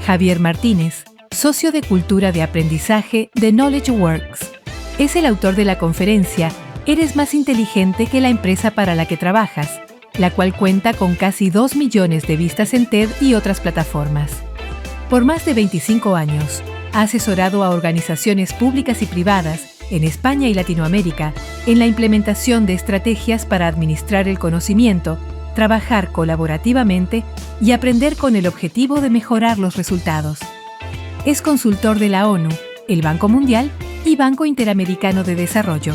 Javier Martínez, socio de Cultura de Aprendizaje de Knowledge Works. Es el autor de la conferencia Eres más inteligente que la empresa para la que trabajas, la cual cuenta con casi 2 millones de vistas en TED y otras plataformas. Por más de 25 años, ha asesorado a organizaciones públicas y privadas en España y Latinoamérica en la implementación de estrategias para administrar el conocimiento, trabajar colaborativamente y aprender con el objetivo de mejorar los resultados. Es consultor de la ONU, el Banco Mundial y Banco Interamericano de Desarrollo.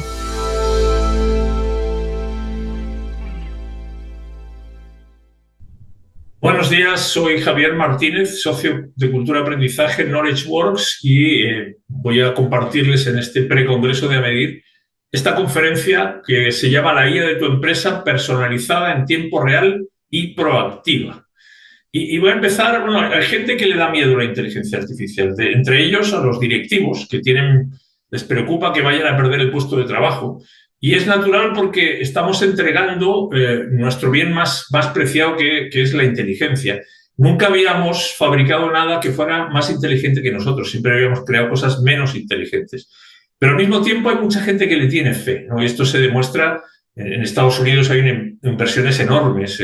Buenos días, soy Javier Martínez, socio de Cultura de Aprendizaje Knowledge Works y voy a compartirles en este precongreso de AMEDIR esta conferencia que se llama La IA de tu empresa personalizada en tiempo real y proactiva. Y voy a empezar, hay gente que le da miedo a la inteligencia artificial, entre ellos a los directivos que les preocupa que vayan a perder el puesto de trabajo. Y es natural porque estamos entregando nuestro bien más preciado que es la inteligencia. Nunca habíamos fabricado nada que fuera más inteligente que nosotros, siempre habíamos creado cosas menos inteligentes. Pero al mismo tiempo hay mucha gente que le tiene fe, ¿no? Y esto se demuestra, en Estados Unidos hay inversiones enormes,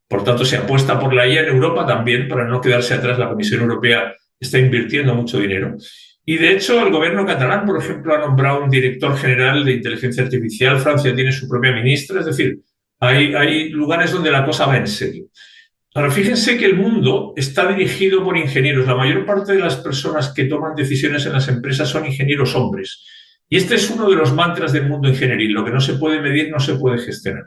por tanto se apuesta por la IA. En Europa también, para no quedarse atrás, la Comisión Europea está invirtiendo mucho dinero. Y de hecho el gobierno catalán, por ejemplo, ha nombrado un director general de inteligencia artificial, Francia tiene su propia ministra, es decir, hay lugares donde la cosa va en serio. Ahora, fíjense que el mundo está dirigido por ingenieros. La mayor parte de las personas que toman decisiones en las empresas son ingenieros hombres. Y este es uno de los mantras del mundo ingenieril. Lo que no se puede medir no se puede gestionar.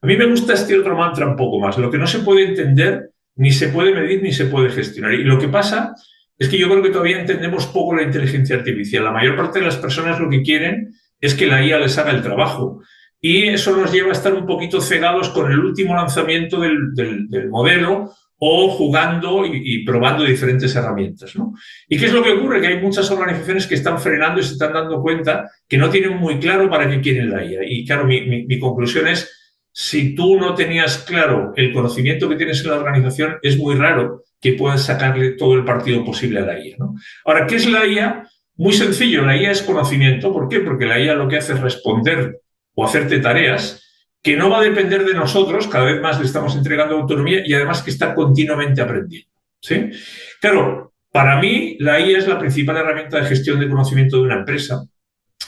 A mí me gusta este otro mantra un poco más. Lo que no se puede entender ni se puede medir ni se puede gestionar. Y lo que pasa es que yo creo que todavía entendemos poco la inteligencia artificial. La mayor parte de las personas lo que quieren es que la IA les haga el trabajo. Y eso nos lleva a estar un poquito cegados con el último lanzamiento del modelo o jugando y probando diferentes herramientas, ¿no? ¿Y qué es lo que ocurre? Que hay muchas organizaciones que están frenando y se están dando cuenta que no tienen muy claro para qué quieren la IA. Y claro, mi conclusión es, si tú no tenías claro el conocimiento que tienes en la organización, es muy raro que puedas sacarle todo el partido posible a la IA, ¿no? Ahora, ¿qué es la IA? Muy sencillo, la IA es conocimiento. ¿Por qué? Porque la IA lo que hace es responder o hacerte tareas que no va a depender de nosotros, cada vez más le estamos entregando autonomía y además que está continuamente aprendiendo, ¿sí? Claro, para mí la IA es la principal herramienta de gestión de conocimiento de una empresa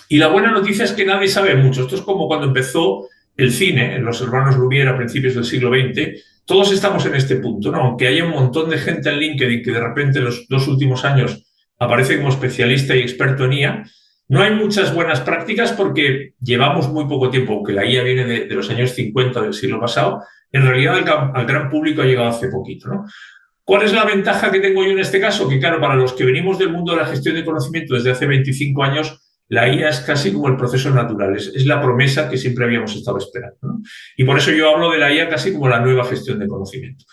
y la buena noticia es que nadie sabe mucho. Esto es como cuando empezó el cine, en los hermanos Lumière a principios del siglo XX, todos estamos en este punto, ¿no? Aunque haya un montón de gente en LinkedIn que de repente en los 2 últimos años aparece como especialista y experto en IA, no hay muchas buenas prácticas porque llevamos muy poco tiempo, aunque la IA viene de los años 50 del siglo pasado, en realidad al gran público ha llegado hace poquito, ¿no? ¿Cuál es la ventaja que tengo yo en este caso? Que claro, para los que venimos del mundo de la gestión de conocimiento desde hace 25 años, la IA es casi como el proceso natural, es la promesa que siempre habíamos estado esperando, ¿no? Y por eso yo hablo de la IA casi como la nueva gestión de conocimiento.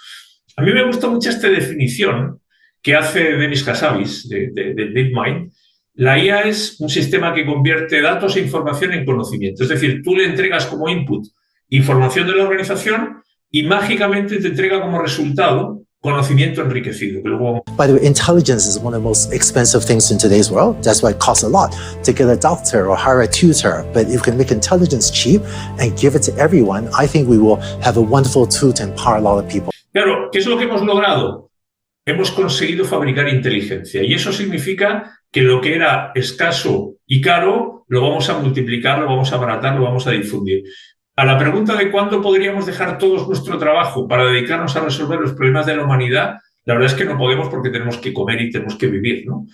A mí me gusta mucho esta definición que hace Demis Hassabis de DeepMind. La IA es un sistema que convierte datos e información en conocimiento. Es decir, tú le entregas como input información de la organización y mágicamente te entrega como resultado conocimiento enriquecido. By the way, intelligence is one of the most expensive things in today's world. That's why it costs a lot to get a doctor or hire a tutor. But if we can make intelligence cheap and give it to everyone, I think we will have a wonderful tool to empower a lot of people. Claro, ¿qué es lo que hemos logrado? Hemos conseguido fabricar inteligencia y eso significa que lo que era escaso y caro lo vamos a multiplicar, lo vamos a abaratar, lo vamos a difundir. A la pregunta de cuándo podríamos dejar todos nuestro trabajo para dedicarnos a resolver los problemas de la humanidad, la verdad es que no podemos porque tenemos que comer y tenemos que vivir, ¿no?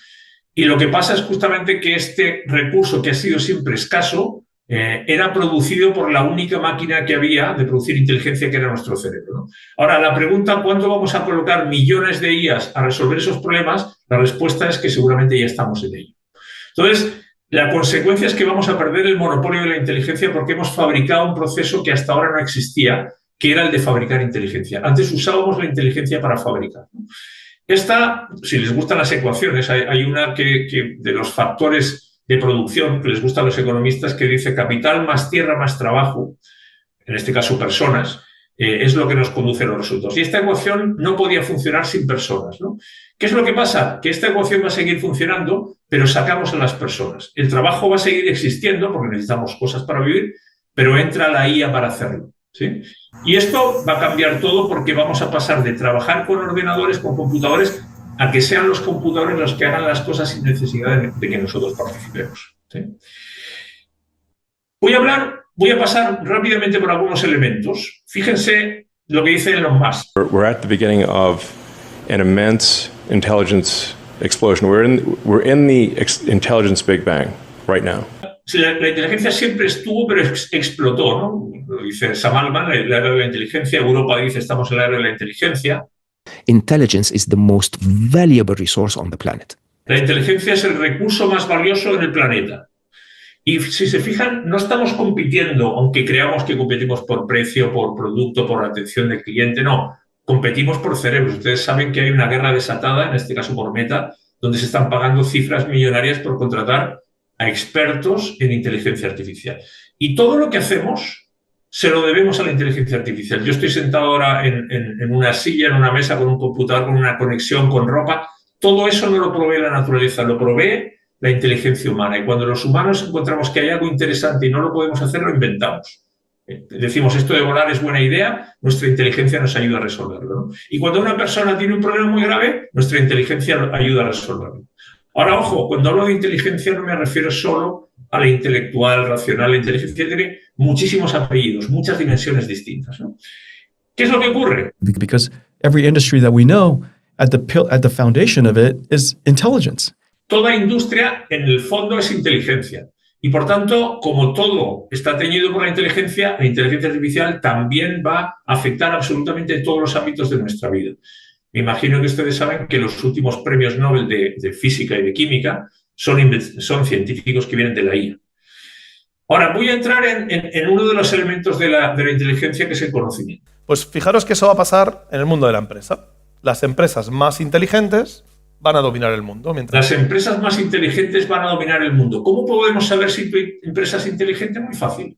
Y lo que pasa es justamente que este recurso que ha sido siempre escaso era producido por la única máquina que había de producir inteligencia, que era nuestro cerebro, ¿no? Ahora, la pregunta, ¿cuándo vamos a colocar millones de IAs a resolver esos problemas? La respuesta es que seguramente ya estamos en ello. Entonces, la consecuencia es que vamos a perder el monopolio de la inteligencia porque hemos fabricado un proceso que hasta ahora no existía, que era el de fabricar inteligencia. Antes usábamos la inteligencia para fabricar, ¿no? Esta, si les gustan las ecuaciones, hay una que de los factores de producción que les gusta a los economistas que dice capital más tierra más trabajo, en este caso personas, es lo que nos conduce a los resultados. Y esta ecuación no podía funcionar sin personas, ¿no? ¿Qué es lo que pasa? Que esta ecuación va a seguir funcionando, pero sacamos a las personas. El trabajo va a seguir existiendo porque necesitamos cosas para vivir, pero entra la IA para hacerlo, ¿sí? Y esto va a cambiar todo porque vamos a pasar de trabajar con ordenadores, con computadores, a que sean los computadores los que hagan las cosas sin necesidad de que nosotros participemos, ¿sí? Voy a pasar rápidamente por algunos elementos. Fíjense lo que dice Elon Musk. We're at the beginning of an immense intelligence explosion. We're in the intelligence Big Bang right now. La inteligencia siempre estuvo, pero explotó, ¿no? Lo dice Sam Altman, la era de la inteligencia. Europa dice estamos en la era de la inteligencia. Intelligence is the most valuable resource on the planet. La inteligencia es el recurso más valioso en el planeta. Y si se fijan, no estamos compitiendo, aunque creamos que competimos por precio, por producto, por atención del cliente, no. Competimos por cerebros. Ustedes saben que hay una guerra desatada, en este caso por Meta, donde se están pagando cifras millonarias por contratar a expertos en inteligencia artificial. Y todo lo que hacemos se lo debemos a la inteligencia artificial. Yo estoy sentado ahora en una silla, en una mesa, con un computador, con una conexión, con ropa. Todo eso no lo provee la naturaleza, lo provee la inteligencia humana. Y cuando los humanos encontramos que hay algo interesante y no lo podemos hacer, lo inventamos. Decimos, esto de volar es buena idea, nuestra inteligencia nos ayuda a resolverlo, ¿no? Y cuando una persona tiene un problema muy grave, nuestra inteligencia ayuda a resolverlo. Ahora, ojo, cuando hablo de inteligencia no me refiero solo a la intelectual, racional. La inteligencia tiene muchísimos apellidos, muchas dimensiones distintas, ¿no? ¿Qué es lo que ocurre? Because every industry that we know, at the foundation of it is intelligence. Toda industria, en el fondo, es inteligencia. Y, por tanto, como todo está teñido por la inteligencia artificial también va a afectar absolutamente todos los ámbitos de nuestra vida. Me imagino que ustedes saben que los últimos premios Nobel de física y de química son científicos que vienen de la IA. Ahora, voy a entrar en uno de los elementos de la inteligencia, que es el conocimiento. Pues fijaros que eso va a pasar en el mundo de la empresa. Las empresas más inteligentes van a dominar el mundo. Las empresas más inteligentes van a dominar el mundo. ¿Cómo podemos saber si tu empresa es inteligente? Muy fácil.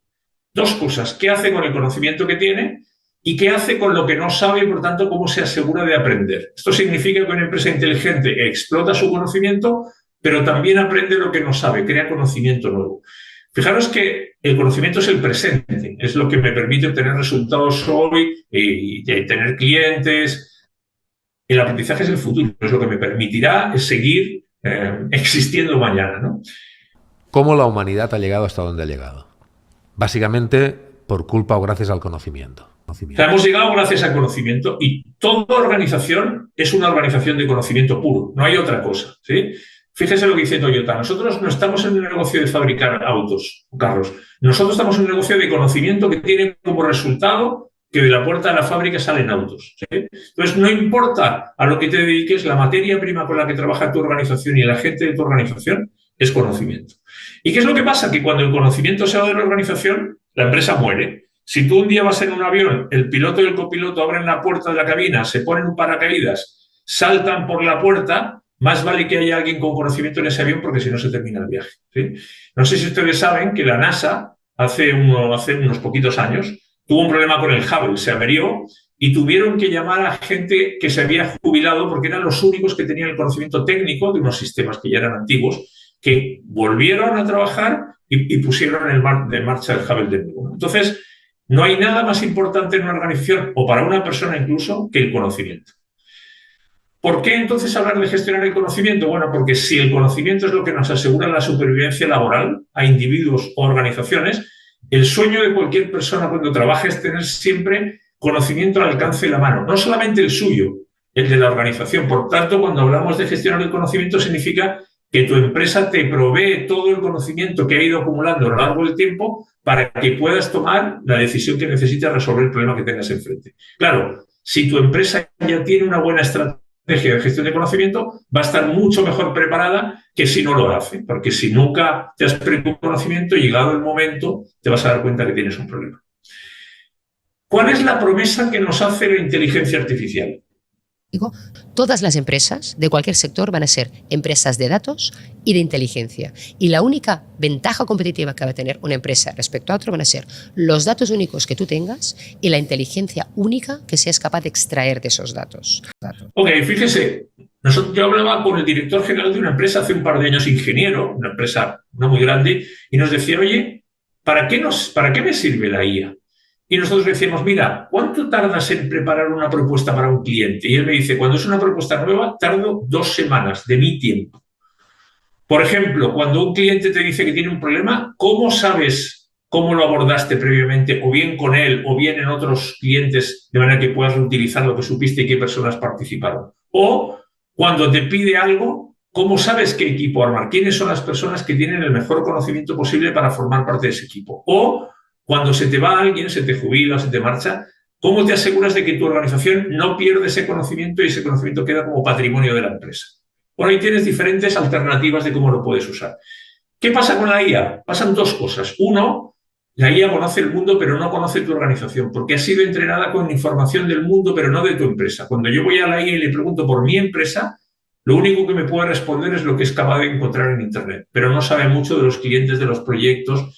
Dos cosas. ¿Qué hace con el conocimiento que tiene? ¿Y qué hace con lo que no sabe y, por tanto, cómo se asegura de aprender? Esto significa que una empresa inteligente explota su conocimiento, pero también aprende lo que no sabe, crea conocimiento nuevo. Fijaros que el conocimiento es el presente, es lo que me permite obtener resultados hoy y tener clientes. El aprendizaje es el futuro, es lo que me permitirá seguir existiendo mañana, ¿no? ¿Cómo la humanidad ha llegado hasta donde ha llegado? Básicamente por culpa o gracias al conocimiento. O sea, hemos llegado gracias al conocimiento, y toda organización es una organización de conocimiento puro, no hay otra cosa, ¿sí? Fíjese lo que dice Toyota. Nosotros no estamos en un negocio de fabricar autos o carros. Nosotros estamos en un negocio de conocimiento que tiene como resultado que de la puerta de la fábrica salen autos, ¿sí? Entonces, no importa a lo que te dediques, la materia prima con la que trabaja tu organización y la gente de tu organización es conocimiento. ¿Y qué es lo que pasa? Que cuando el conocimiento se va de la organización, la empresa muere. Si tú un día vas en un avión, el piloto y el copiloto abren la puerta de la cabina, se ponen un paracaídas, saltan por la puerta, más vale que haya alguien con conocimiento en ese avión, porque si no se termina el viaje, ¿sí? No sé si ustedes saben que la NASA hace unos poquitos años tuvo un problema con el Hubble, se averió y tuvieron que llamar a gente que se había jubilado porque eran los únicos que tenían el conocimiento técnico de unos sistemas que ya eran antiguos, que volvieron a trabajar y pusieron en marcha el Hubble de nuevo. Entonces, no hay nada más importante en una organización, o para una persona incluso, que el conocimiento. ¿Por qué entonces hablar de gestionar el conocimiento? Bueno, porque si el conocimiento es lo que nos asegura la supervivencia laboral a individuos o organizaciones, el sueño de cualquier persona cuando trabaja es tener siempre conocimiento al alcance de la mano, no solamente el suyo, el de la organización. Por tanto, cuando hablamos de gestionar el conocimiento, significa que tu empresa te provee todo el conocimiento que ha ido acumulando a lo largo del tiempo para que puedas tomar la decisión que necesitas resolver el problema que tengas enfrente. Claro, si tu empresa ya tiene una buena estrategia de gestión de conocimiento, va a estar mucho mejor preparada que si no lo hace, porque si nunca te has preocupado conocimiento, llegado el momento, te vas a dar cuenta que tienes un problema. ¿Cuál es la promesa que nos hace la inteligencia artificial? Todas las empresas de cualquier sector van a ser empresas de datos y de inteligencia. Y la única ventaja competitiva que va a tener una empresa respecto a otra van a ser los datos únicos que tú tengas y la inteligencia única que seas capaz de extraer de esos datos. Ok, fíjese, yo hablaba con el director general de una empresa hace un par de años, ingeniero, una empresa no muy grande, y nos decía, oye, ¿para qué me sirve la IA? Y nosotros le decíamos, mira, ¿cuánto tardas en preparar una propuesta para un cliente? Y él me dice, cuando es una propuesta nueva, tardo 2 semanas de mi tiempo. Por ejemplo, cuando un cliente te dice que tiene un problema, ¿cómo sabes cómo lo abordaste previamente, o bien con él, o bien en otros clientes, de manera que puedas reutilizar lo que supiste y qué personas participaron? O cuando te pide algo, ¿cómo sabes qué equipo armar? ¿Quiénes son las personas que tienen el mejor conocimiento posible para formar parte de ese equipo? O cuando se te va alguien, se te jubila, se te marcha, ¿cómo te aseguras de que tu organización no pierde ese conocimiento y ese conocimiento queda como patrimonio de la empresa? Bueno, ahí tienes diferentes alternativas de cómo lo puedes usar. ¿Qué pasa con la IA? Pasan 2 cosas. Uno, la IA conoce el mundo, pero no conoce tu organización, porque ha sido entrenada con información del mundo, pero no de tu empresa. Cuando yo voy a la IA y le pregunto por mi empresa, lo único que me puede responder es lo que es capaz de encontrar en Internet, pero no sabe mucho de los clientes, de los proyectos.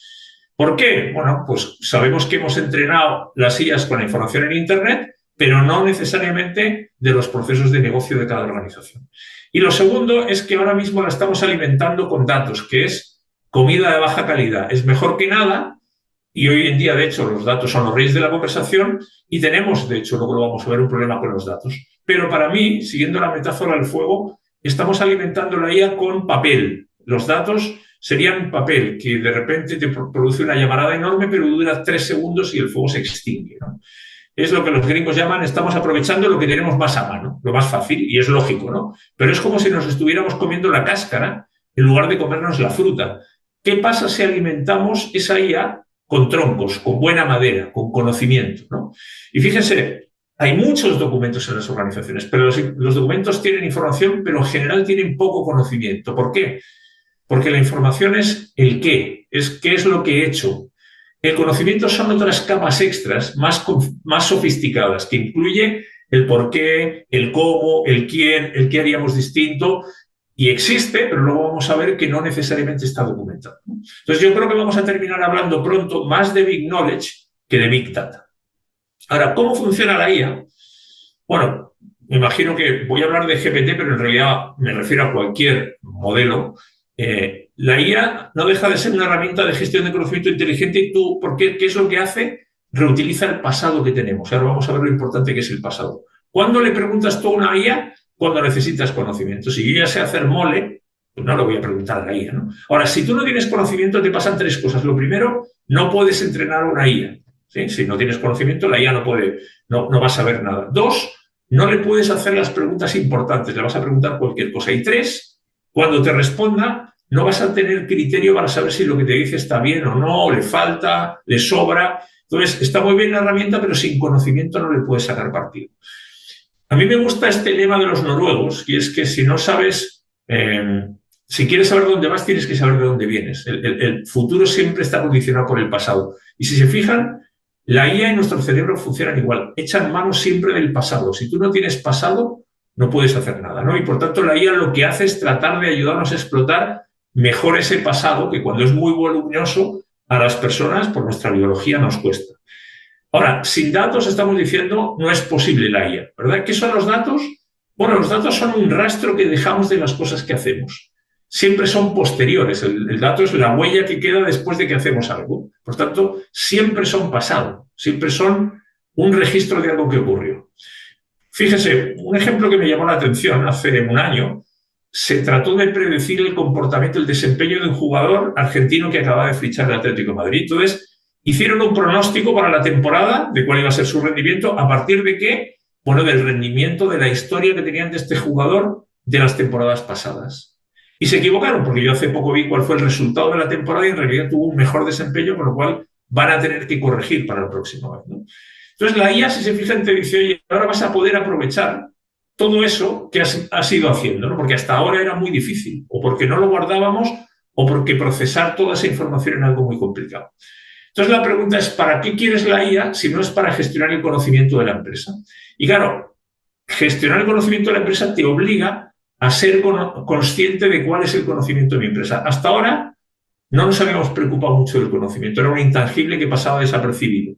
¿Por qué? Bueno, pues sabemos que hemos entrenado las IAs con la información en Internet, pero no necesariamente de los procesos de negocio de cada organización. Y lo segundo es que ahora mismo la estamos alimentando con datos, que es comida de baja calidad. Es mejor que nada, y hoy en día, de hecho, los datos son los reyes de la conversación, y tenemos, de hecho, luego lo vamos a ver, un problema con los datos. Pero para mí, siguiendo la metáfora del fuego, estamos alimentando la IA con papel. Los datos serían papel que de repente te produce una llamarada enorme, pero dura 3 segundos y el fuego se extingue, ¿no? Es lo que los gringos llaman, estamos aprovechando lo que tenemos más a mano, lo más fácil, y es lógico, ¿no? Pero es como si nos estuviéramos comiendo la cáscara en lugar de comernos la fruta. ¿Qué pasa si alimentamos esa IA con troncos, con buena madera, con conocimiento, ¿no? Y fíjense, hay muchos documentos en las organizaciones, pero los documentos tienen información, pero en general tienen poco conocimiento. ¿Por qué? Porque la información es el qué es lo que he hecho. El conocimiento son otras capas extras más sofisticadas, que incluye el por qué, el cómo, el quién, el qué haríamos distinto, y existe, pero luego vamos a ver que no necesariamente está documentado. Entonces yo creo que vamos a terminar hablando pronto más de Big Knowledge que de Big Data. Ahora, ¿cómo funciona la IA? Bueno, me imagino que voy a hablar de GPT, pero en realidad me refiero a cualquier modelo. La IA no deja de ser una herramienta de gestión de conocimiento inteligente y ¿qué es lo que hace? Reutiliza el pasado que tenemos. Ahora vamos a ver lo importante que es el pasado. ¿Cuándo le preguntas tú a una IA? Cuando necesitas conocimiento. Si yo ya sé hacer mole, pues no lo voy a preguntar a la IA, ¿no? Ahora, si tú no tienes conocimiento, te pasan 3 cosas. Lo primero, no puedes entrenar a una IA, ¿sí? Si no tienes conocimiento, la IA no va a saber nada. 2, no le puedes hacer las preguntas importantes, le vas a preguntar cualquier cosa. Y 3, cuando te responda, no vas a tener criterio para saber si lo que te dice está bien o no, o le falta, le sobra. Entonces, está muy bien la herramienta, pero sin conocimiento no le puedes sacar partido. A mí me gusta este lema de los noruegos, y es que si no sabes, si quieres saber dónde vas, tienes que saber de dónde vienes. El futuro siempre está condicionado por el pasado. Y si se fijan, la IA y nuestro cerebro funcionan igual. Echan mano siempre del pasado. Si tú no tienes pasado, no puedes hacer nada, ¿no? Y por tanto, la IA lo que hace es tratar de ayudarnos a explotar mejor ese pasado, que cuando es muy voluminoso, a las personas, por nuestra biología, nos cuesta. Ahora, sin datos estamos diciendo no es posible la IA, ¿verdad? ¿Qué son los datos? Bueno, los datos son un rastro que dejamos de las cosas que hacemos. Siempre son posteriores. El dato es la huella que queda después de que hacemos algo. Por tanto, siempre son pasado. Siempre son un registro de algo que ocurrió. Fíjese, un ejemplo que me llamó la atención hace un año, se trató de predecir el comportamiento, el desempeño de un jugador argentino que acaba de fichar el Atlético de Madrid. Entonces, hicieron un pronóstico para la temporada de cuál iba a ser su rendimiento, a partir de qué, bueno, del rendimiento, de la historia que tenían de este jugador de las temporadas pasadas. Y se equivocaron, porque yo hace poco vi cuál fue el resultado de la temporada y en realidad tuvo un mejor desempeño, con lo cual van a tener que corregir para el próximo año, ¿no? Entonces la IA, si se fijan, te dice, oye, ahora vas a poder aprovechar todo eso que has ido haciendo, ¿no? Porque hasta ahora era muy difícil, o porque no lo guardábamos, o porque procesar toda esa información era algo muy complicado. Entonces la pregunta es, ¿para qué quieres la IA si no es para gestionar el conocimiento de la empresa? Y claro, gestionar el conocimiento de la empresa te obliga a ser consciente de cuál es el conocimiento de mi empresa. Hasta ahora no nos habíamos preocupado mucho del conocimiento, era un intangible que pasaba desapercibido.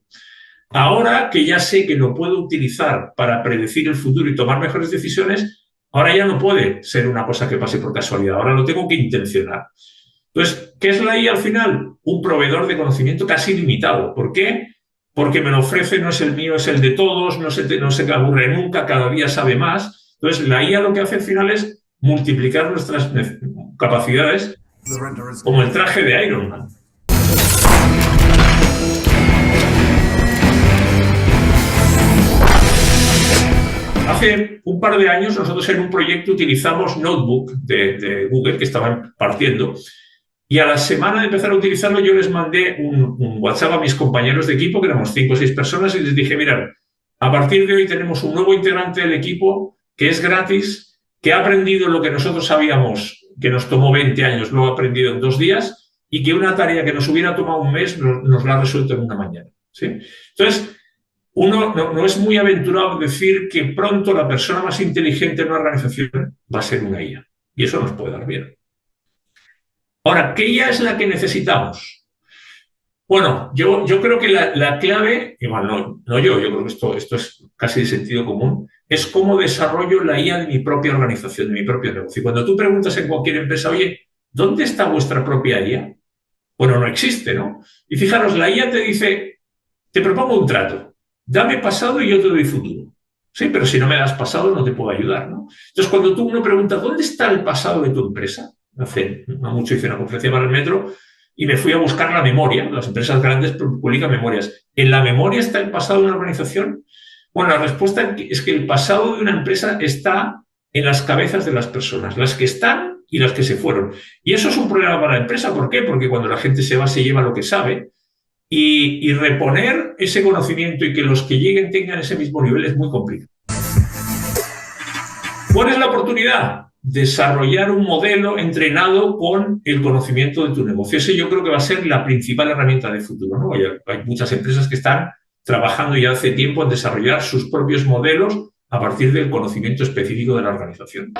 Ahora que ya sé que lo puedo utilizar para predecir el futuro y tomar mejores decisiones, ahora ya no puede ser una cosa que pase por casualidad, ahora lo tengo que intencionar. Entonces, ¿qué es la IA al final? Un proveedor de conocimiento casi ilimitado. ¿Por qué? Porque me lo ofrece, no es el mío, es el de todos, no se aburre nunca, cada día sabe más. Entonces, la IA lo que hace al final es multiplicar nuestras capacidades como el traje de Iron Man. Hace un par de años nosotros en un proyecto utilizamos Notebook de Google que estaban partiendo y a la semana de empezar a utilizarlo yo les mandé un WhatsApp a mis compañeros de equipo, que éramos 5 o 6 personas, y les dije, mirad, a partir de hoy tenemos un nuevo integrante del equipo que es gratis, que ha aprendido lo que nosotros sabíamos, que nos tomó 20 años, lo ha aprendido en 2 días y que una tarea que nos hubiera tomado un mes nos la ha resuelto en una mañana. ¿Sí? Entonces, uno no es muy aventurado decir que pronto la persona más inteligente en una organización va a ser una IA. Y eso nos puede dar miedo. Ahora, ¿qué IA es la que necesitamos? Bueno, yo creo que la clave, igual yo creo que esto es casi de sentido común, es cómo desarrollo la IA de mi propia organización, de mi propio negocio. Y cuando tú preguntas en cualquier empresa, oye, ¿dónde está vuestra propia IA? Bueno, no existe, ¿no? Y fijaros, la IA te dice, te propongo un trato. Dame pasado y yo te doy futuro. Sí, pero si no me das pasado no te puedo ayudar, ¿no? Entonces, cuando uno pregunta, ¿dónde está el pasado de tu empresa? Hace no mucho hice una conferencia para el Metro y me fui a buscar la memoria. Las empresas grandes publican memorias. ¿En la memoria está el pasado de una organización? Bueno, la respuesta es que el pasado de una empresa está en las cabezas de las personas, las que están y las que se fueron. Y eso es un problema para la empresa. ¿Por qué? Porque cuando la gente se va, se lleva lo que sabe. Y reponer ese conocimiento y que los que lleguen tengan ese mismo nivel es muy complicado. ¿Cuál es la oportunidad? Desarrollar un modelo entrenado con el conocimiento de tu negocio. Ese yo creo que va a ser la principal herramienta del futuro, ¿no? Hay muchas empresas que están trabajando ya hace tiempo en desarrollar sus propios modelos a partir del conocimiento específico de la organización.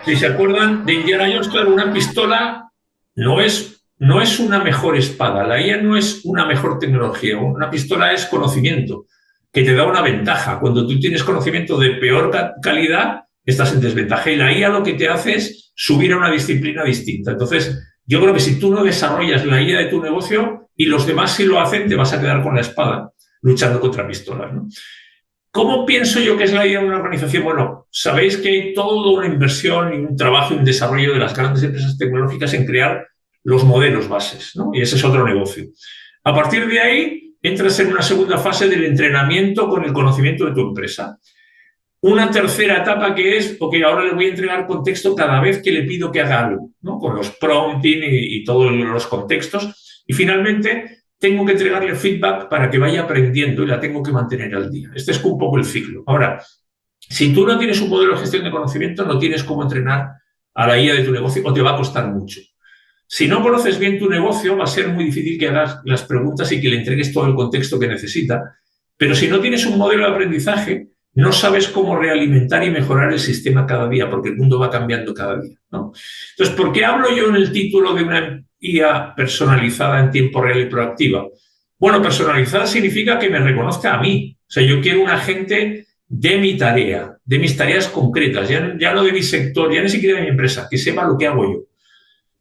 Si se acuerdan de Indiana Jones, claro, una pistola no es una mejor espada. La IA no es una mejor tecnología. Una pistola es conocimiento, que te da una ventaja. Cuando tú tienes conocimiento de peor calidad, estás en desventaja. Y la IA lo que te hace es subir a una disciplina distinta. Entonces, yo creo que si tú no desarrollas la IA de tu negocio y los demás sí lo hacen, te vas a quedar con la espada luchando contra pistolas, ¿no? ¿Cómo pienso yo que es la idea de una organización? Bueno, sabéis que hay toda una inversión y un trabajo y un desarrollo de las grandes empresas tecnológicas en crear los modelos bases, ¿no? Y ese es otro negocio. A partir de ahí, entras en una segunda fase del entrenamiento con el conocimiento de tu empresa. Una tercera etapa que es, ok, ahora le voy a entregar contexto cada vez que le pido que haga algo, ¿no? Con los prompting y todos los contextos. Y finalmente, tengo que entregarle feedback para que vaya aprendiendo y la tengo que mantener al día. Este es un poco el ciclo. Ahora, si tú no tienes un modelo de gestión de conocimiento, no tienes cómo entrenar a la IA de tu negocio o te va a costar mucho. Si no conoces bien tu negocio, va a ser muy difícil que hagas las preguntas y que le entregues todo el contexto que necesita. Pero si no tienes un modelo de aprendizaje, no sabes cómo realimentar y mejorar el sistema cada día, porque el mundo va cambiando cada día, ¿no? Entonces, ¿por qué hablo yo en el título de una IA personalizada en tiempo real y proactiva? Bueno, personalizada significa que me reconozca a mí. O sea, yo quiero un agente de mi tarea, de mis tareas concretas, ya no de mi sector, ya ni siquiera de mi empresa, que sepa lo que hago yo.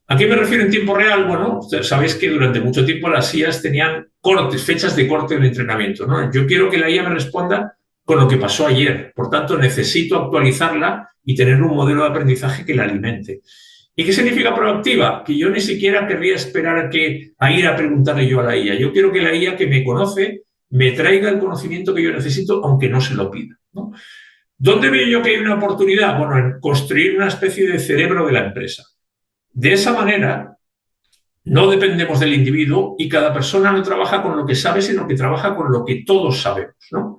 ¿A qué me refiero en tiempo real? Bueno, sabéis que durante mucho tiempo las IAs tenían cortes, fechas de corte del entrenamiento, ¿no? Yo quiero que la IA me responda con lo que pasó ayer. Por tanto, necesito actualizarla y tener un modelo de aprendizaje que la alimente. ¿Y qué significa proactiva? Que yo ni siquiera querría esperar a ir a preguntarle yo a la IA. Yo quiero que la IA que me conoce me traiga el conocimiento que yo necesito, aunque no se lo pida, ¿no? ¿Dónde veo yo que hay una oportunidad? Bueno, en construir una especie de cerebro de la empresa. De esa manera, no dependemos del individuo y cada persona no trabaja con lo que sabe, sino que trabaja con lo que todos sabemos, ¿no?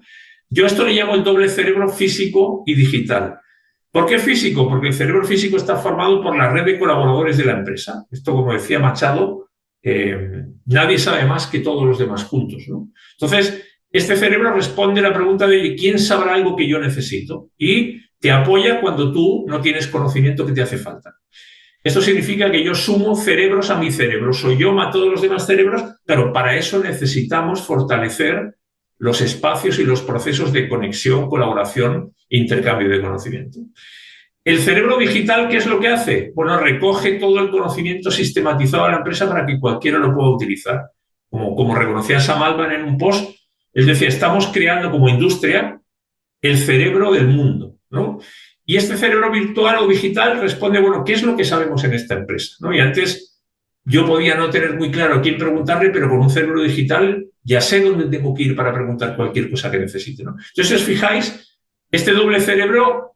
Yo a esto le llamo el doble cerebro físico y digital. ¿Por qué físico? Porque el cerebro físico está formado por la red de colaboradores de la empresa. Esto, como decía Machado, nadie sabe más que todos los demás juntos, ¿no? Entonces, este cerebro responde a la pregunta de ¿quién sabrá algo que yo necesito? Y te apoya cuando tú no tienes conocimiento que te hace falta. Esto significa que yo sumo cerebros a mi cerebro. Soy yo más todos los demás cerebros, pero para eso necesitamos fortalecer los espacios y los procesos de conexión, colaboración e intercambio de conocimiento. El cerebro digital, ¿qué es lo que hace? Bueno, recoge todo el conocimiento sistematizado de la empresa para que cualquiera lo pueda utilizar. Como reconocía Sam Altman en un post, es decir, estamos creando como industria el cerebro del mundo, ¿no? Y este cerebro virtual o digital responde, bueno, ¿qué es lo que sabemos en esta empresa? ¿No? Y antes yo podía no tener muy claro a quién preguntarle, pero con un cerebro digital ya sé dónde tengo que ir para preguntar cualquier cosa que necesite, ¿no? Entonces, si os fijáis, este doble cerebro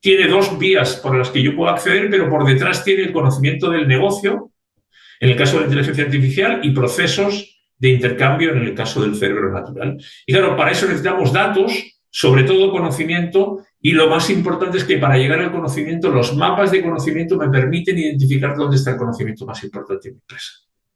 tiene dos vías por las que yo puedo acceder, pero por detrás tiene el conocimiento del negocio, en el caso de la inteligencia artificial, y procesos de intercambio en el caso del cerebro natural. Y claro, para eso necesitamos datos, sobre todo conocimiento, y lo más importante es que para llegar al conocimiento, los mapas de conocimiento me permiten identificar dónde está el conocimiento más importante en mi empresa.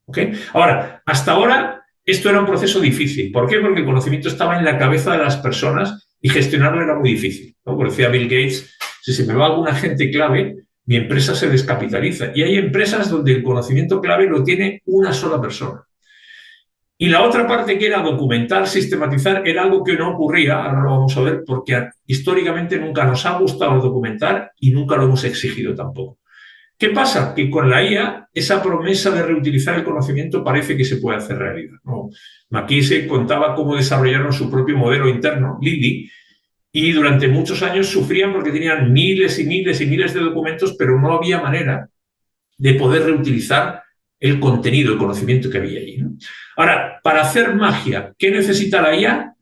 ¿Okay? Ahora, hasta ahora, esto era un proceso difícil. ¿Por qué? Porque el conocimiento estaba en la cabeza de las personas y gestionarlo era muy difícil, ¿no? Como decía Bill Gates, si se me va algún agente clave, mi empresa se descapitaliza. Y hay empresas donde el conocimiento clave lo tiene una sola persona. Y la otra parte, que era documentar, sistematizar, era algo que no ocurría, ahora lo vamos a ver, porque históricamente nunca nos ha gustado documentar y nunca lo hemos exigido tampoco. ¿Qué pasa? Que con la IA, esa promesa de reutilizar el conocimiento parece que se puede hacer realidad, ¿no? McKinsey contaba cómo desarrollaron su propio modelo interno, Lilly, y durante muchos años sufrían porque tenían miles y miles y miles de documentos, pero no había manera de poder reutilizar el contenido, el conocimiento que había allí, ¿no? Ahora, para hacer magia, ¿qué necesita la IA?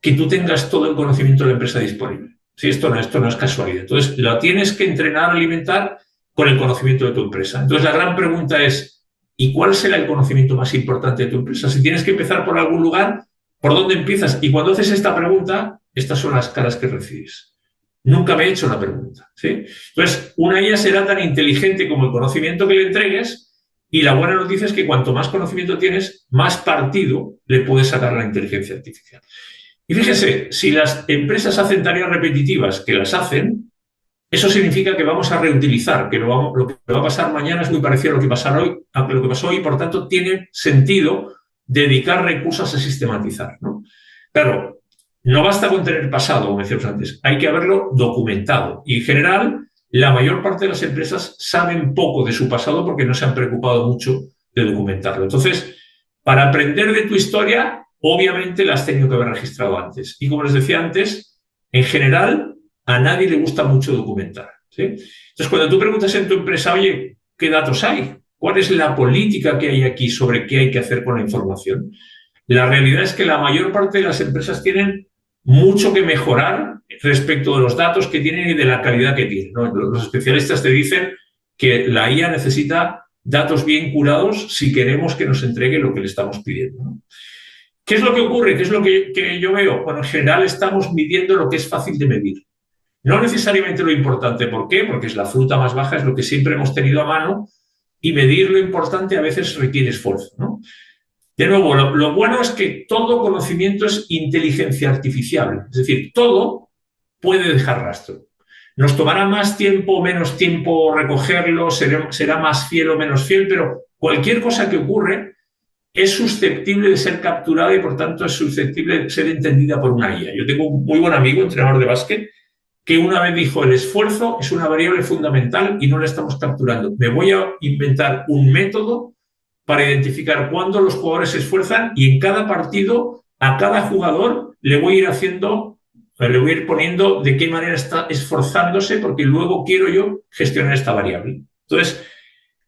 Que tú tengas todo el conocimiento de la empresa disponible. ¿Sí? Esto no es casualidad. Entonces, lo tienes que entrenar, alimentar con el conocimiento de tu empresa. Entonces, la gran pregunta es, ¿y cuál será el conocimiento más importante de tu empresa? Si tienes que empezar por algún lugar, ¿por dónde empiezas? Y cuando haces esta pregunta, estas son las caras que recibes. Nunca me he hecho la pregunta, ¿sí? Entonces, una IA será tan inteligente como el conocimiento que le entregues. Y la buena noticia es que cuanto más conocimiento tienes, más partido le puedes sacar a la inteligencia artificial. Y fíjese, si las empresas hacen tareas repetitivas, que las hacen, eso significa que vamos a reutilizar, que lo que va a pasar mañana es muy parecido a lo que pasó hoy, por tanto, tiene sentido dedicar recursos a sistematizar, ¿no? Claro, no basta con tener pasado, como decíamos antes, hay que haberlo documentado. Y en general, la mayor parte de las empresas saben poco de su pasado porque no se han preocupado mucho de documentarlo. Entonces, para aprender de tu historia, obviamente la has tenido que haber registrado antes. Y como les decía antes, en general, a nadie le gusta mucho documentar, ¿sí? Entonces, cuando tú preguntas en tu empresa, oye, ¿qué datos hay? ¿Cuál es la política que hay aquí sobre qué hay que hacer con la información? La realidad es que la mayor parte de las empresas tienen mucho que mejorar respecto de los datos que tienen y de la calidad que tienen, ¿no? Los especialistas te dicen que la IA necesita datos bien curados si queremos que nos entregue lo que le estamos pidiendo, ¿no? ¿Qué es lo que ocurre? ¿Qué es lo que yo veo? Bueno, en general estamos midiendo lo que es fácil de medir. No necesariamente lo importante. ¿Por qué? Porque es la fruta más baja, es lo que siempre hemos tenido a mano, y medir lo importante a veces requiere esfuerzo, ¿no? De nuevo, lo bueno es que todo conocimiento es inteligencia artificial. Es decir, todo puede dejar rastro. Nos tomará más tiempo o menos tiempo recogerlo, será más fiel o menos fiel, pero cualquier cosa que ocurre es susceptible de ser capturada y, por tanto, es susceptible de ser entendida por una IA. Yo tengo un muy buen amigo, entrenador de básquet, que una vez dijo, el esfuerzo es una variable fundamental y no la estamos capturando. Me voy a inventar un método para identificar cuándo los jugadores se esfuerzan y en cada partido, a cada jugador, le voy a ir poniendo de qué manera está esforzándose, porque luego quiero yo gestionar esta variable. Entonces,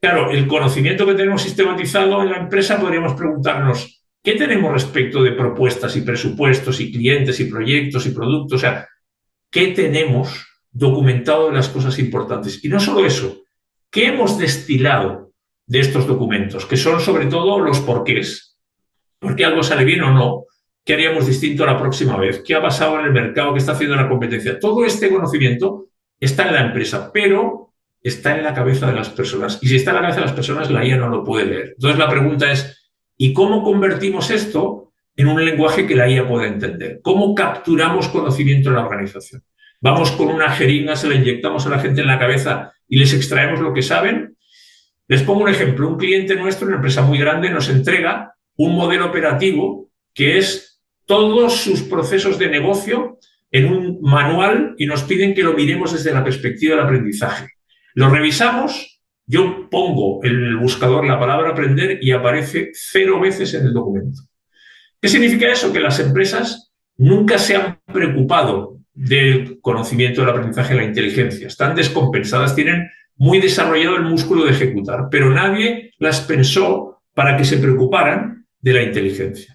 claro, el conocimiento que tenemos sistematizado en la empresa, podríamos preguntarnos, ¿qué tenemos respecto de propuestas y presupuestos y clientes y proyectos y productos? O sea, ¿qué tenemos documentado de las cosas importantes? Y no solo eso, ¿qué hemos destilado de estos documentos? Que son sobre todo los porqués. ¿Por qué algo sale bien o no? ¿Qué haríamos distinto la próxima vez? ¿Qué ha pasado en el mercado? ¿Qué está haciendo la competencia? Todo este conocimiento está en la empresa, pero está en la cabeza de las personas. Y si está en la cabeza de las personas, la IA no lo puede leer. Entonces la pregunta es, ¿y cómo convertimos esto en un lenguaje que la IA pueda entender? ¿Cómo capturamos conocimiento en la organización? ¿Vamos con una jeringa, se la inyectamos a la gente en la cabeza y les extraemos lo que saben? Les pongo un ejemplo. Un cliente nuestro, una empresa muy grande, nos entrega un modelo operativo que es todos sus procesos de negocio en un manual y nos piden que lo miremos desde la perspectiva del aprendizaje. Lo revisamos, yo pongo en el buscador la palabra aprender y aparece 0 veces en el documento. ¿Qué significa eso? Que las empresas nunca se han preocupado del conocimiento del aprendizaje y la inteligencia. Están descompensadas, tienen muy desarrollado el músculo de ejecutar, pero nadie las pensó para que se preocuparan de la inteligencia.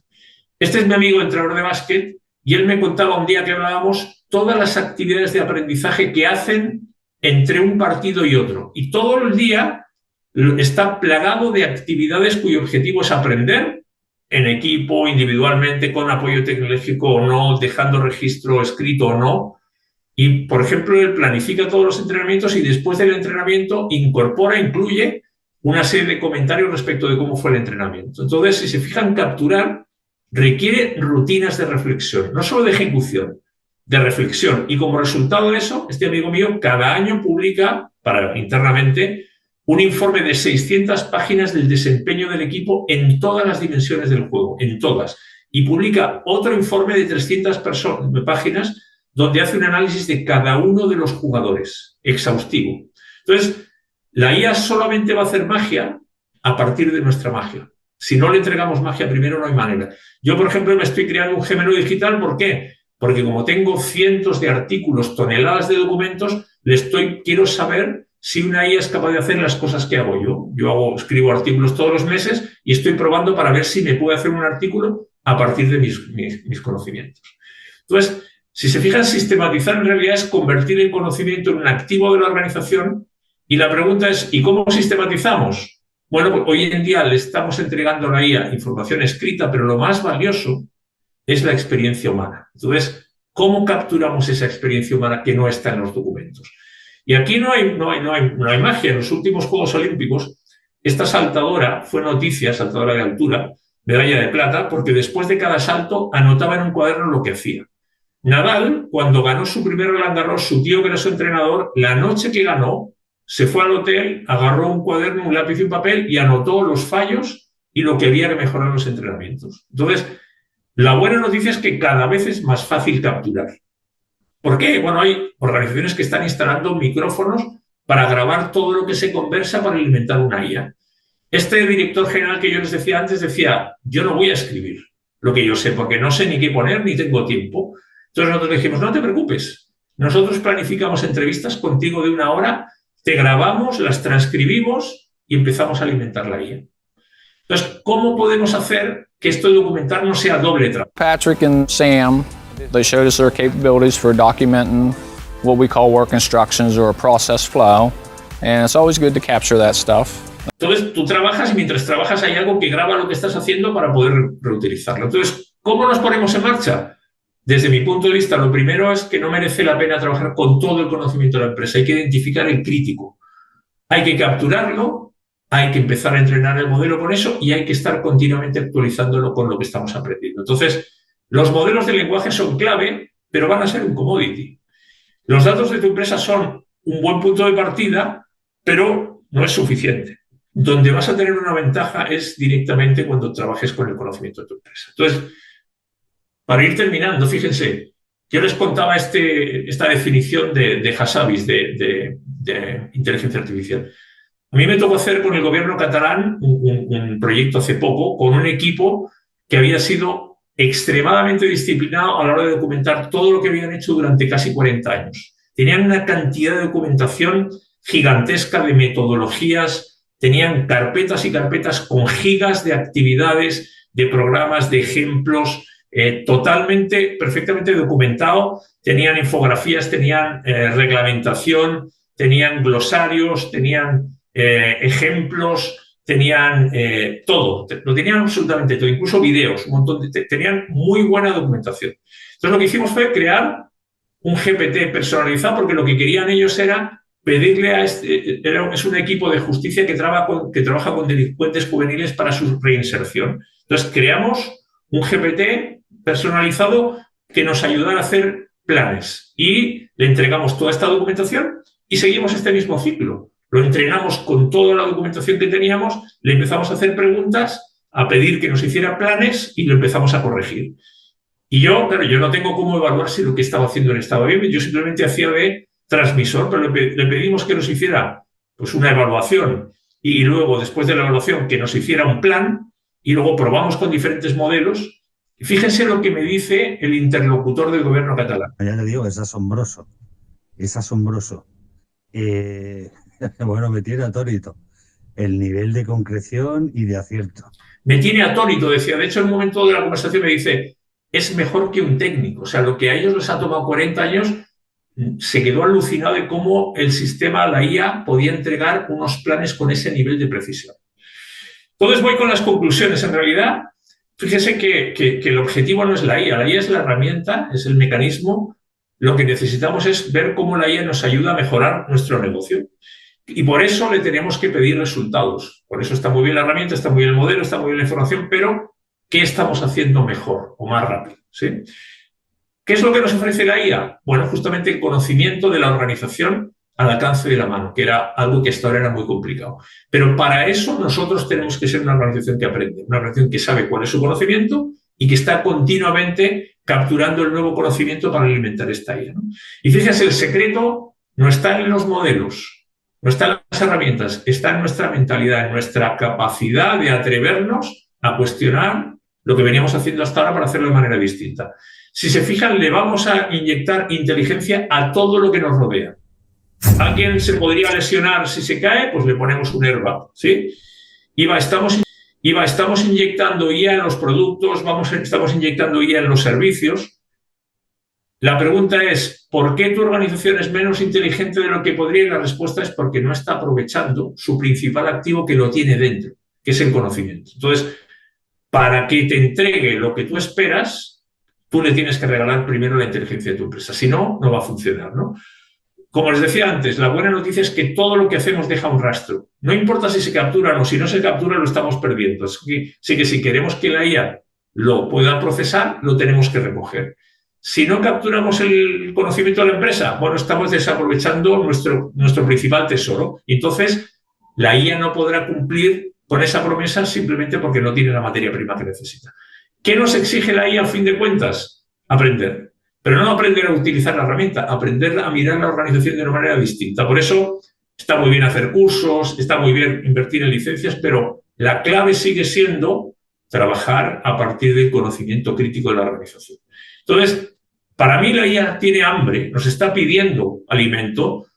Este es mi amigo entrenador de básquet y él me contaba un día que hablábamos todas las actividades de aprendizaje que hacen entre un partido y otro. Y todo el día está plagado de actividades cuyo objetivo es aprender en equipo, individualmente, con apoyo tecnológico o no, dejando registro escrito o no. Y, por ejemplo, él planifica todos los entrenamientos y después del entrenamiento incluye una serie de comentarios respecto de cómo fue el entrenamiento. Entonces, si se fijan, capturar requiere rutinas de reflexión, no solo de ejecución, de reflexión. Y como resultado de eso, este amigo mío cada año publica internamente un informe de 600 páginas del desempeño del equipo en todas las dimensiones del juego, en todas. Y publica otro informe de 300 páginas donde hace un análisis de cada uno de los jugadores, exhaustivo. Entonces, la IA solamente va a hacer magia a partir de nuestra magia. Si no le entregamos magia primero, no hay manera. Yo, por ejemplo, me estoy creando un gemelo digital. ¿Por qué? Porque como tengo cientos de artículos, toneladas de documentos, quiero saber si una IA es capaz de hacer las cosas que hago yo. Yo escribo artículos todos los meses y estoy probando para ver si me puede hacer un artículo a partir de mis conocimientos. Entonces, si se fijan, sistematizar en realidad es convertir el conocimiento en un activo de la organización. Y la pregunta es, ¿y cómo sistematizamos? Bueno, pues hoy en día le estamos entregando a la IA información escrita, pero lo más valioso es la experiencia humana. Entonces, ¿cómo capturamos esa experiencia humana que no está en los documentos? Y aquí no hay magia. En los últimos Juegos Olímpicos, esta saltadora fue noticia, saltadora de altura, medalla de plata, porque después de cada salto anotaba en un cuaderno lo que hacía. Nadal, cuando ganó su primer Roland Garros, su tío que era su entrenador, la noche que ganó, se fue al hotel, agarró un cuaderno, un lápiz y un papel y anotó los fallos y lo que había que mejorar en los entrenamientos. Entonces, la buena noticia es que cada vez es más fácil capturar. ¿Por qué? Bueno, hay organizaciones que están instalando micrófonos para grabar todo lo que se conversa para alimentar una IA. Este director general que yo les decía antes decía, yo no voy a escribir lo que yo sé porque no sé ni qué poner ni tengo tiempo. Entonces nosotros le dijimos, no te preocupes, nosotros planificamos entrevistas contigo de 1 hora, te grabamos, las transcribimos y empezamos a alimentar la IA. Entonces, ¿cómo podemos hacer que esto de documentar no sea doble trabajo? Patrick and Sam, they showed us their capabilities for documenting what we call work instructions or a process flow, and it's always good to capture that stuff. Entonces, tú trabajas y mientras trabajas hay algo que graba lo que estás haciendo para poder reutilizarlo. Entonces, ¿cómo nos ponemos en marcha? Desde mi punto de vista, lo primero es que no merece la pena trabajar con todo el conocimiento de la empresa. Hay que identificar el crítico. Hay que capturarlo, hay que empezar a entrenar el modelo con eso y hay que estar continuamente actualizándolo con lo que estamos aprendiendo. Entonces, los modelos de lenguaje son clave, pero van a ser un commodity. Los datos de tu empresa son un buen punto de partida, pero no es suficiente. Donde vas a tener una ventaja es directamente cuando trabajes con el conocimiento de tu empresa. Entonces, para ir terminando, fíjense, yo les contaba esta definición de Hassabis, de inteligencia artificial. A mí me tocó hacer con el gobierno catalán un proyecto hace poco con un equipo que había sido extremadamente disciplinado a la hora de documentar todo lo que habían hecho durante casi 40 años. Tenían una cantidad de documentación gigantesca de metodologías, tenían carpetas y carpetas con gigas de actividades, de programas, de ejemplos, perfectamente documentado. Tenían infografías, tenían reglamentación, tenían glosarios, tenían ejemplos, tenían todo, lo tenían absolutamente todo, incluso videos, un montón tenían muy buena documentación. Entonces lo que hicimos fue crear un GPT personalizado, porque lo que querían ellos era pedirle a es un equipo de justicia que trabaja con delincuentes juveniles para su reinserción. Entonces creamos un GPT personalizado que nos ayudara a hacer planes y le entregamos toda esta documentación y seguimos este mismo ciclo. Lo entrenamos con toda la documentación que teníamos, le empezamos a hacer preguntas, a pedir que nos hiciera planes y lo empezamos a corregir. Y yo, claro, yo no tengo cómo evaluar si lo que estaba haciendo estaba bien, yo simplemente hacía de transmisor, pero le pedimos que nos hiciera pues, una evaluación y luego, después de la evaluación, que nos hiciera un plan y luego probamos con diferentes modelos. Y fíjense lo que me dice el interlocutor del gobierno catalán. Ya le digo, es asombroso. Es asombroso. Bueno, me tiene atónito el nivel de concreción y de acierto. Me tiene atónito, decía. De hecho, en un momento de la conversación me dice, es mejor que un técnico. O sea, lo que a ellos les ha tomado 40 años, se quedó alucinado de cómo el sistema, la IA, podía entregar unos planes con ese nivel de precisión. Entonces voy con las conclusiones. En realidad, fíjese que el objetivo no es la IA es la herramienta, es el mecanismo. Lo que necesitamos es ver cómo la IA nos ayuda a mejorar nuestro negocio. Y por eso le tenemos que pedir resultados. Por eso está muy bien la herramienta, está muy bien el modelo, está muy bien la información, pero ¿qué estamos haciendo mejor o más rápido? ¿Sí? ¿Qué es lo que nos ofrece la IA? Bueno, justamente el conocimiento de la organización al alcance de la mano, que era algo que hasta ahora era muy complicado. Pero para eso nosotros tenemos que ser una organización que aprende, una organización que sabe cuál es su conocimiento y que está continuamente capturando el nuevo conocimiento para alimentar esta IA, ¿no? Y fíjense, el secreto no está en los modelos, no está en las herramientas, está en nuestra mentalidad, en nuestra capacidad de atrevernos a cuestionar lo que veníamos haciendo hasta ahora para hacerlo de manera distinta. Si se fijan, le vamos a inyectar inteligencia a todo lo que nos rodea. ¿Alguien se podría lesionar si se cae? Pues le ponemos un airbag, ¿sí? Estamos inyectando IA en los productos, estamos inyectando IA en los servicios. La pregunta es, ¿por qué tu organización es menos inteligente de lo que podría? Y la respuesta es porque no está aprovechando su principal activo que lo tiene dentro, que es el conocimiento. Entonces, para que te entregue lo que tú esperas, tú le tienes que regalar primero la inteligencia de tu empresa. Si no, no va a funcionar, ¿no? Como les decía antes, la buena noticia es que todo lo que hacemos deja un rastro. No importa si se captura o no, si no se captura lo estamos perdiendo. Así que si queremos que la IA lo pueda procesar, lo tenemos que recoger. Si no capturamos el conocimiento de la empresa, bueno, estamos desaprovechando nuestro principal tesoro. Y entonces, la IA no podrá cumplir con esa promesa simplemente porque no tiene la materia prima que necesita. ¿Qué nos exige la IA a fin de cuentas? Aprender. Pero no aprender a utilizar la herramienta, aprender a mirar la organización de una manera distinta. Por eso está muy bien hacer cursos, está muy bien invertir en licencias, pero la clave sigue siendo trabajar a partir del conocimiento crítico de la organización. Entonces, para mí la IA tiene hambre, nos está pidiendo alimento.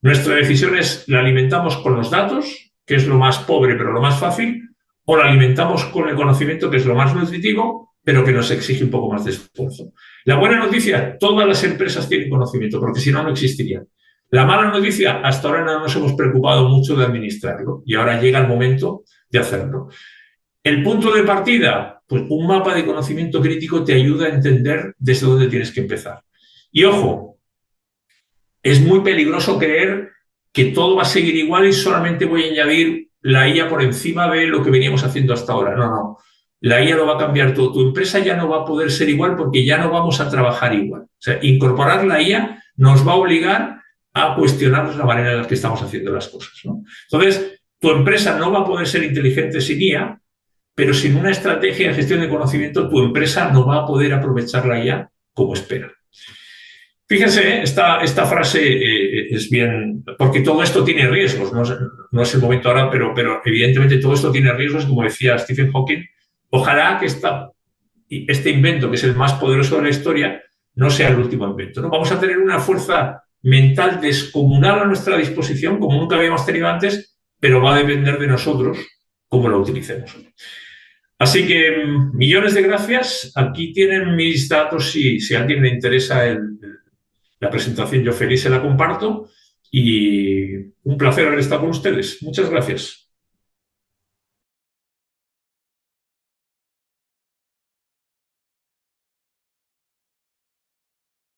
Nuestra decisión es, ¿la alimentamos con los datos, que es lo más pobre pero lo más fácil, o la alimentamos con el conocimiento, que es lo más nutritivo, pero que nos exige un poco más de esfuerzo? La buena noticia, todas las empresas tienen conocimiento, porque si no, no existirían. La mala noticia, hasta ahora no nos hemos preocupado mucho de administrarlo y ahora llega el momento de hacerlo. El punto de partida, pues un mapa de conocimiento crítico te ayuda a entender desde dónde tienes que empezar. Y ojo, es muy peligroso creer que todo va a seguir igual y solamente voy a añadir la IA por encima de lo que veníamos haciendo hasta ahora. No, no. La IA lo va a cambiar todo. Tu empresa ya no va a poder ser igual porque ya no vamos a trabajar igual. O sea, incorporar la IA nos va a obligar a cuestionar la manera en la que estamos haciendo las cosas, ¿no? Entonces, tu empresa no va a poder ser inteligente sin IA, pero sin una estrategia de gestión de conocimiento, tu empresa no va a poder aprovechar la IA como espera. Fíjense, esta frase es bien, porque todo esto tiene riesgos, no es el momento ahora, pero evidentemente todo esto tiene riesgos, como decía Stephen Hawking. Ojalá que este invento, que es el más poderoso de la historia, no sea el último invento, ¿no? Vamos a tener una fuerza mental descomunal a nuestra disposición, como nunca habíamos tenido antes, pero va a depender de nosotros cómo lo utilicemos. Así que millones de gracias. Aquí tienen mis datos si a alguien le interesa la presentación, yo feliz se la comparto y un placer haber estado con ustedes. Muchas gracias.